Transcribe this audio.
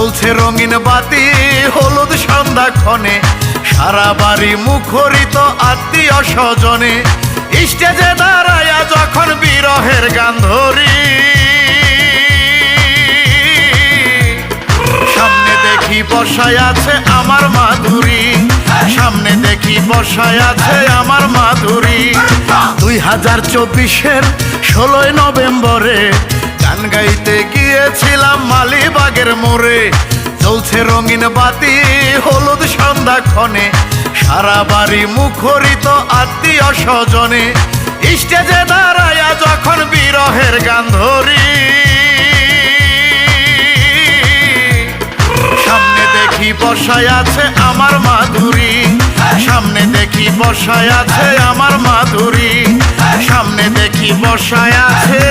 জ্বলছে রঙিন বাতি হলুদ সন্ধ্যাক্ষণে, সারা বাড়ি মুখরিত আত্মীয় স্বজনে। স্টেজে দাঁড়ায়া যখন বিরহের গান ধরি, সামনে দেখি বসায় আছে আমার মাধুরী, সামনে দেখি বসায় আছে আমার মাধুরী। 2024-এর 16 নভেম্বরে গান গাইতে গিয়েছিলাম মালিবাগের মোড়ে। জ্বলছে রঙিন বাতি হলুদ সন্ধ্যাক্ষণে, সারা বাড়ি মুখরিত আত্মীয় স্বজনে। স্টেজে দাঁড়ায়া যখন বিরহের গান ধরি, সামনে দেখি বসায় আছে আমার মাধুরী, সামনে দেখি বসায় আছে আমার মাধুরী, সামনে দেখি বসায় আছে